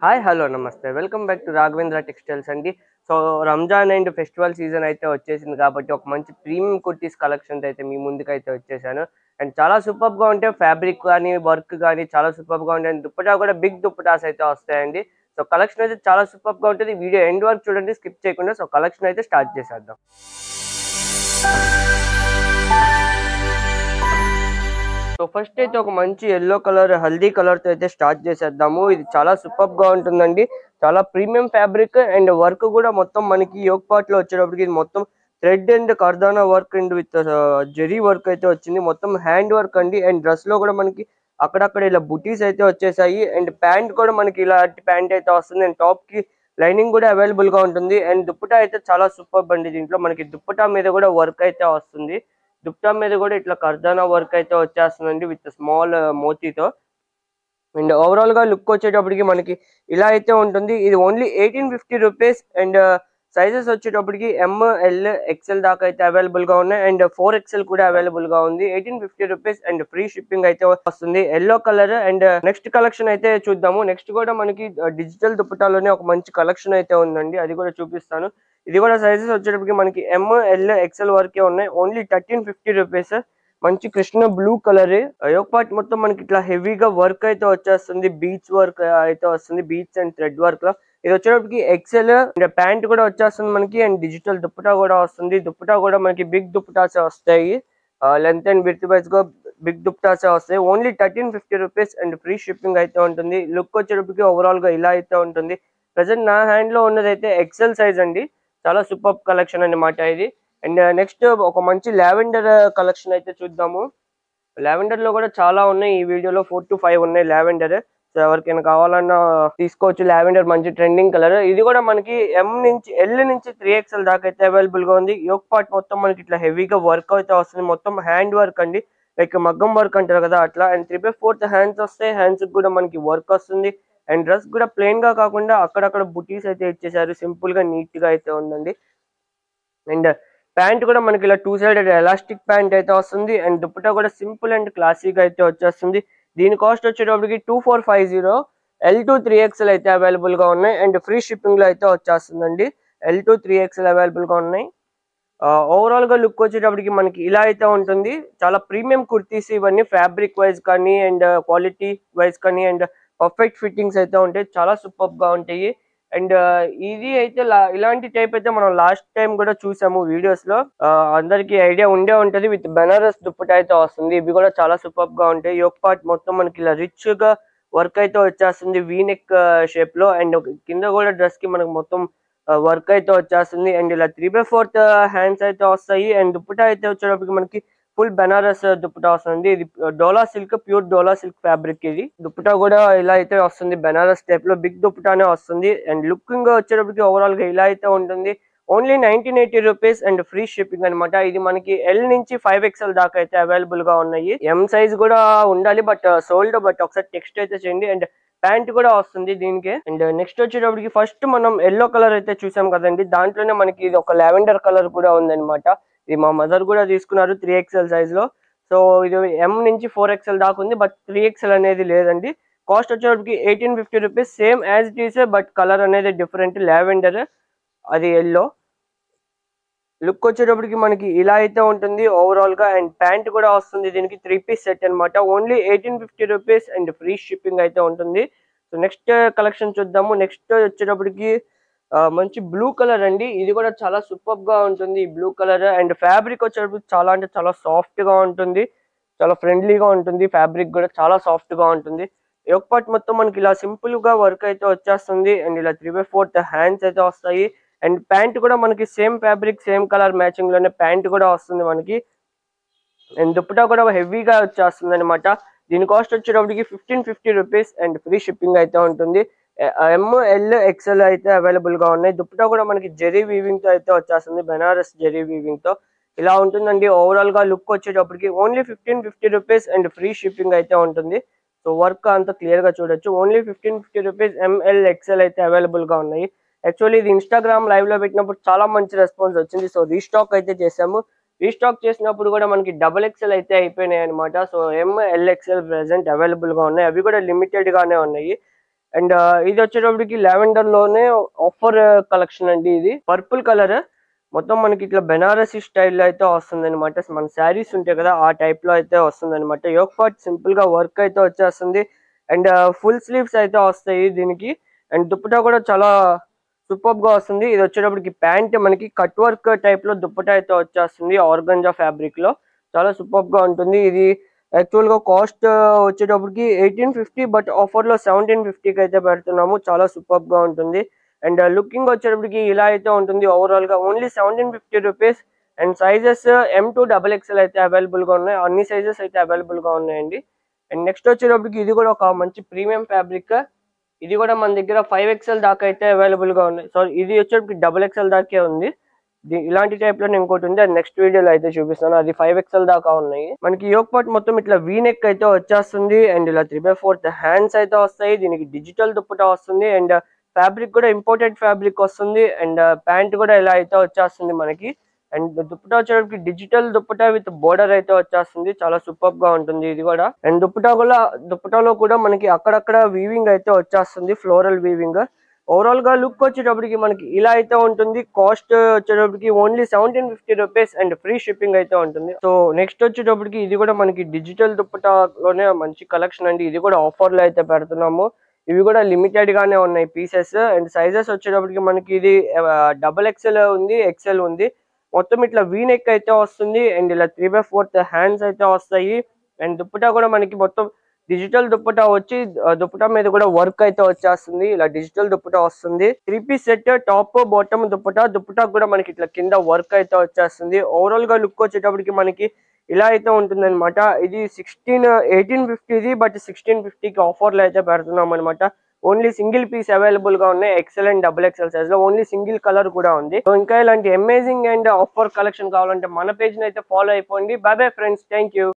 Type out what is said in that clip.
Hi hello నమస్తే welcome back to Raghavendra textiles అండి. So Ramzan and festival season అయితే వచ్చేసింది కాబట్టి ఒక మంచి ప్రీమియం కుర్తీస్ కలెక్షన్ అయితే మీ ముందుకు అయితే వచ్చేసాను. అండ్ చాలా సూపర్గా ఉంటే ఫ్యాబ్రిక్ కానీ వర్క్ కానీ చాలా సూపర్గా ఉంటాయి. అండ్ దుప్పటా కూడా బిగ్ దుప్పటాస్ అయితే వస్తాయండి. సో కలెక్షన్ అయితే చాలా సూపర్గా ఉంటుంది. వీడియో ఎండ్ వరకు చూడండి, స్కిప్ చేయకుండా. సో కలెక్షన్ అయితే స్టార్ట్ చేసేద్దాం. సో ఫస్ట్ అయితే ఒక మంచి ఎల్లో కలర్ హల్దీ కలర్ తో అయితే స్టార్ట్ చేసేద్దాము. ఇది చాలా సూపర్ గా ఉంటుందండి. చాలా ప్రీమియం ఫ్యాబ్రిక్ అండ్ వర్క్ కూడా మొత్తం మనకి యోగ్ పార్ట్ లో వచ్చేటప్పటికి ఇది మొత్తం థ్రెడ్ అండ్ కర్దానా work and with zari work అయితే వచ్చింది. మొత్తం హ్యాండ్ వర్క్ అండి. అండ్ డ్రెస్ లో కూడా మనకి అక్కడక్కడ ఇలా బుటీస్ అయితే వచ్చేసాయి. అండ్ ప్యాంట్ కూడా మనకి ఇలాంటి ప్యాంట్ అయితే వస్తుంది. అండ్ టాప్ కి లైనింగ్ కూడా అవైలబుల్ గా ఉంటుంది. అండ్ దుప్పటా అయితే చాలా సూపర్ అండి. దీంట్లో మనకి దుప్పటా మీద కూడా వర్క్ అయితే వస్తుంది. దుప్పటా మీద కూడా ఇట్లా కర్దానా వర్క్ అయితే వచ్చేస్తుందండి విత్ స్మాల్ మోతీతో. అండ్ ఓవరాల్ గా లుక్ వచ్చేటప్పటికి మనకి ఇలా అయితే ఉంటుంది. ఇది ఓన్లీ 1850 రూపీస్. అండ్ సైజెస్ వచ్చేటప్పటికి ML XL దాకా అయితే అవైలబుల్ గా ఉన్నాయి. అండ్ 4XL కూడా అవైలబుల్ గా ఉంది. 1850 రూపీస్ అండ్ ఫ్రీ షిప్పింగ్ అయితే వస్తుంది. Yellow colour. And next collection అయితే చూద్దాము. నెక్స్ట్ కూడా మనకి డిజిటల్ దుప్పటాలోనే ఒక మంచి కలెక్షన్ అయితే ఉందండి, అది కూడా చూపిస్తాను. ఇది కూడా సైజెస్ వచ్చేటప్పటికి మనకి ML XL వరకే ఉన్నాయి. Only 1350 rupees. మంచి కృష్ణ బ్లూ కలర్. యోగ్ పార్ట్ మొత్తం మనకి ఇట్లా హెవీగా వర్క్ అయితే వచ్చేస్తుంది. బీచ్ వర్క్ అయితే వస్తుంది, బీచ్ అండ్ థ్రెడ్ వర్క్ లో. ఇది వచ్చేటప్పటికి XL. అండ్ ప్యాంట్ కూడా వచ్చేస్తుంది మనకి. అండ్ డిజిటల్ దుప్పటా కూడా వస్తుంది. దుప్పటా కూడా మనకి బిగ్ దుప్పటాసే వస్తాయి. లెంత్ అండ్ విడ్త్ వైజ్ గా బిగ్ దుప్పటాసే వస్తాయి. Only 1350 rupees and free shipping అయితే ఉంటుంది. లుక్ వచ్చేటప్పటికి ఓవరాల్ గా ఇలా అయితే ఉంటుంది. ప్రజెంట్ నా హ్యాండ్ లో ఉన్నది అయితే XL సైజ్ అండి. చాలా సూపర్ కలెక్షన్ అన్నమాట ఇది. అండ్ నెక్స్ట్ ఒక మంచి లావెండర్ కలెక్షన్ అయితే చూద్దాము. లావెండర్ లో కూడా చాలా ఉన్నాయి. ఈ వీడియోలో 4 to 5 ఉన్నాయి లావెండర్. సో ఎవరికైనా కావాలన్నా తీసుకోవచ్చు. లావెండర్ మంచి ట్రెండింగ్ కలర్. ఇది కూడా మనకి L నుంచి 3XL దాకా అయితే అవైలబుల్ గా ఉంది. యోగ్ పార్ట్ మొత్తం మనకి ఇట్లా హెవీగా వర్క్ అయితే వస్తుంది. మొత్తం హ్యాండ్ వర్క్ అండి, లైక్ మగ్గం వర్క్ అంటారు కదా అట్లా. అండ్ 3/4 హ్యాండ్స్ వస్తాయి. హ్యాండ్స్ కూడా మనకి వర్క్ వస్తుంది. అండ్ డ్రెస్ కూడా ప్లెయిన్ గా కాకుండా అక్కడక్కడ బుటీస్ అయితే ఇచ్చేసారు. సింపుల్ గా నీట్ గా అయితే ఉందండి. అండ్ ప్యాంట్ కూడా మనకి ఇలా 2 సైడెడ్ ఎలాస్టిక్ ప్యాంట్ అయితే వస్తుంది. అండ్ దుప్పటా కూడా సింపుల్ అండ్ క్లాసిక్ అయితే వచ్చేస్తుంది. దీని కాస్ట్ వచ్చేటప్పటికి 2450. L to 3XL అయితే అవైలబుల్ గా ఉన్నాయి. అండ్ ఫ్రీ షిప్పింగ్ లో అయితే వచ్చేస్తుందండి. L to 3XL అవైలబుల్ గా ఉన్నాయి. ఓవరాల్ గా లుక్ వచ్చేటప్పటికి మనకి ఇలా అయితే ఉంటుంది. చాలా ప్రీమియం కుర్తీస్ ఇవన్నీ, ఫ్యాబ్రిక్ వైజ్ కానీ అండ్ క్వాలిటీ వైజ్ కానీ అండ్ పర్ఫెక్ట్ ఫిట్టింగ్స్ అయితే ఉంటాయి. చాలా సూపర్ గా ఉంటాయి. అండ్ ఇది అయితే ఇలాంటి టైప్ అయితే మనం లాస్ట్ టైం కూడా చూసాము వీడియోస్ లో. అందరికి ఐడియా ఉండే ఉంటది. విత్ బెనారస్ దుప్పట అయితే వస్తుంది. ఇవి కూడా చాలా సూపర్ గా ఉంటాయి. యోగ్ పార్ట్ మొత్తం మనకి ఇలా రిచ్ గా వర్క్ అయితే వచ్చేస్తుంది వీనెక్ షేప్ లో. అండ్ కింద కూడా డ్రెస్ కి మనకు మొత్తం వర్క్ అయితే వచ్చేస్తుంది. అండ్ ఇలా 3/4 హ్యాండ్స్ అయితే వస్తాయి. అండ్ దుప్పటా అయితే వచ్చేటప్పటికి మనకి ఫుల్ బెనారస్ దుప్పటా వస్తుంది. ఇది డోలా సిల్క్, ప్యూర్ డోలా సిల్క్ ఫ్యాబ్రిక్. ఇది దుప్పటా కూడా ఇలా అయితే వస్తుంది, బెనారస్ టైప్ లో బిగ్ దుప్పటానే వస్తుంది. అండ్ లుకింగ్ వచ్చేటప్పటికి ఓవరాల్ గా ఇలా అయితే ఉంటుంది. Only 1980 rupees and free shipping అనమాట. ఇది మనకి L నుంచి 5XL దాకా అయితే అవైలబుల్ గా ఉన్నాయి. M సైజ్ కూడా ఉండాలి బట్ సోల్డ్. బట్ ఒకసారి టెక్స్ట్ అయితే చేయండి. అండ్ ప్యాంట్ కూడా వస్తుంది దీనికి. అండ్ నెక్స్ట్ వచ్చేటప్పటికి ఫస్ట్ మనం ఎల్లో కలర్ అయితే చూసాం కదండి, దాంట్లోనే మనకి ఇది ఒక లావెండర్ కలర్ కూడా ఉందన్నమాట. ఇది మా మదర్ కూడా తీసుకున్నారు 3XL సైజ్ లో. సో ఇది M నుంచి 4XL దాకా ఉంది, బట్ 3XL అనేది లేదండి. కాస్ట్ వచ్చేటప్పటికి 1850 rupees. Same as it is, but colour అనేది డిఫరెంట్. లావెండర్, అది ఎల్లో. లుక్ వచ్చేటప్పటికి మనకి ఇలా అయితే ఉంటుంది ఓవరాల్ గా. అండ్ ప్యాంట్ కూడా వస్తుంది దీనికి. 3 పీస్ సెట్ అనమాట. Only 1850 rupees and free shipping అయితే ఉంటుంది. సో నెక్స్ట్ కలెక్షన్ చూద్దాము. నెక్స్ట్ వచ్చేటప్పటికి మంచి బ్లూ కలర్ అండి. ఇది కూడా చాలా సూపర్ గా ఉంటుంది ఈ బ్లూ కలర్. అండ్ ఫ్యాబ్రిక్ వచ్చేటప్పటికి చాలా అంటే చాలా సాఫ్ట్ గా ఉంటుంది. చాలా ఫ్రెండ్లీగా ఉంటుంది. ఫ్యాబ్రిక్ కూడా చాలా సాఫ్ట్ గా ఉంటుంది. యోగ్ పార్ట్ మొత్తం మనకి ఇలా సింపుల్ గా వర్క్ అయితే వచ్చేస్తుంది. అండ్ ఇలా 3/4 హ్యాండ్స్ అయితే వస్తాయి. అండ్ ప్యాంట్ కూడా మనకి same fabric, same colour matching లోనే ప్యాంట్ కూడా వస్తుంది మనకి. అండ్ దుప్పటా కూడా హెవీగా వచ్చేస్తుంది అనమాట. దీని కాస్ట్ వచ్చేటప్పటికి 1550 రూపీస్ అండ్ ఫ్రీ షిప్పింగ్ అయితే ఉంటుంది. ML XL అయితే అవైలబుల్ గా ఉన్నాయి. దుప్పటా కూడా మనకి జెరీ వీవింగ్ తో అయితే వచ్చేస్తుంది, బెనారస్ జెరీ వీవింగ్ తో. ఇలా ఉంటుందండి ఓవరాల్ గా లుక్ వచ్చేటప్పటికి. Only 1550 rupees and free shipping అయితే ఉంటుంది. సో వర్క్ అంతా క్లియర్ గా చూడొచ్చు. ఓన్లీ 1550 రూపీస్ ML XL అయితే అవైలబుల్ గా ఉన్నాయి. యాక్చువల్లీ ఇది ఇన్స్టాగ్రామ్ లైవ్ లో పెట్టినప్పుడు చాలా మంచి రెస్పాన్స్ వచ్చింది. సో రీస్టాక్ అయితే చేసాము. రీస్టాక్ చేసినప్పుడు కూడా మనకి XXL అయితే అయిపోయినాయి అనమాట. So ML XL present available గా ఉన్నాయి. అవి కూడా లిమిటెడ్ గానే ఉన్నాయి. అండ్ ఇది వచ్చేటప్పటికి లావెండర్ లోనే ఆఫర్ కలెక్షన్ అండి. ఇది పర్పుల్ కలర్ మొత్తం మనకి ఇట్లా బెనారసీ స్టైల్లో అయితే వస్తుంది అనమాట. మన శారీస్ ఉంటాయి కదా ఆ టైప్ లో అయితే వస్తుంది అనమాట. యోక్ పార్ట్ సింపుల్ గా వర్క్ అయితే వచ్చేస్తుంది. అండ్ ఫుల్ స్లీవ్స్ అయితే వస్తాయి దీనికి. అండ్ దుప్పటా కూడా చాలా సూపర్ గా వస్తుంది. ఇది వచ్చేటప్పటికి ప్యాంట్ మనకి కట్ వర్క్ టైప్ లో దుప్పటా అయితే వచ్చేస్తుంది ఆర్గంజా ఫ్యాబ్రిక్ లో. చాలా సూపర్ గా ఉంటుంది. ఇది యాక్చువల్ గా కాస్ట్ వచ్చేటప్పటికి 1850, బట్ ఆఫర్ లో 1750కి అయితే పెడుతున్నాము. చాలా సూపర్ గా ఉంటుంది. అండ్ లుకింగ్ వచ్చేటప్పటికి ఇలా అయితే ఉంటుంది ఓవరాల్ గా only 1750 rupees. And sizes M2XXL అయితే అవైలబుల్ గా ఉన్నాయి. అన్ని సైజెస్ అయితే అవైలబుల్ గా ఉన్నాయండి. అండ్ నెక్స్ట్ వచ్చేటప్పటికి ఇది కూడా ఒక మంచి ప్రీమియం ఫ్యాబ్రిక్. ఇది కూడా మన దగ్గర 5XL దాకా అయితే అవైలబుల్ గా ఉన్నాయి. సో ఇది వచ్చేటప్పటికి XXL దాకే ఉంది. ఇలాంటి టైప్ లో ఇంకోటి ఉంది, అది నెక్స్ట్ వీడియోలో అయితే చూపిస్తాను. అది 5XL దాకా ఉన్నాయి. మనకి యోక్ పార్ట్ మొత్తం ఇట్లా వీ నెక్ అయితే వచ్చేస్తుంది. అండ్ ఇలా 3/4 హ్యాండ్స్ అయితే వస్తాయి. దీనికి డిజిటల్ దుప్పటా వస్తుంది. అండ్ ఫ్యాబ్రిక్ కూడా ఇంపోర్టెడ్ ఫ్యాబ్రిక్ వస్తుంది. అండ్ ప్యాంట్ కూడా ఇలా అయితే వచ్చేస్తుంది మనకి. అండ్ దుప్పటా వచ్చేటప్పటికి డిజిటల్ దుప్పటా విత్ బోర్డర్ అయితే వచ్చేస్తుంది. చాలా సూపర్ గా ఉంటుంది ఇది కూడా. అండ్ దుప్పటాలో కూడా మనకి అక్కడక్కడ వీవింగ్ అయితే వచ్చేస్తుంది, ఫ్లోరల్ వీవింగ్. ఓవరాల్ గా లుక్ వచ్చేటప్పటికి మనకి ఇలా అయితే ఉంటుంది. కాస్ట్ వచ్చేటప్పటికి only 1750 rupees and free shipping అయితే ఉంటుంది. సో నెక్స్ట్ వచ్చేటప్పటికి ఇది కూడా మనకి డిజిటల్ దుప్పటాలోనే మంచి కలెక్షన్ అండి. ఇది కూడా ఆఫర్ లో అయితే పెడుతున్నాము. ఇవి కూడా లిమిటెడ్ గానే ఉన్నాయి పీసెస్. అండ్ సైజెస్ వచ్చేటప్పటికి మనకి ఇది XXL ఉంది, XL ఉంది. మొత్తం ఇట్లా వీ నెక్ అయితే వస్తుంది. అండ్ ఇలా 3/4 హ్యాండ్స్ అయితే వస్తాయి. అండ్ దుప్పటా కూడా మనకి మొత్తం డిజిటల్ దుప్పటా వచ్చి దుప్పటా మీద కూడా వర్క్ అయితే వచ్చేస్తుంది. ఇలా డిజిటల్ దుప్పటా వస్తుంది. 3 piece set, top bottom dupatta కూడా మనకి ఇట్లా కింద వర్క్ అయితే వచ్చేస్తుంది. ఓవరాల్ గా లుక్ వచ్చేటప్పటికి మనకి ఇలా అయితే ఉంటుంది అనమాట. ఇది 1850, బట్ 1650కి ఆఫర్లు అయితే పెడుతున్నాం అనమాట. ఓన్లీ సింగిల్ పీస్ అవైలబుల్ గా ఉన్నాయి. XL అండ్ XXL సైజ్ లో ఓన్లీ సింగిల్ కలర్ కూడా ఉంది. సో ఇంకా ఇలాంటి అమేజింగ్ అండ్ ఆఫర్ కలెక్షన్ కావాలంటే మన పేజ్ ని అయితే ఫాలో అయిపోండి. By bye friends, thank you.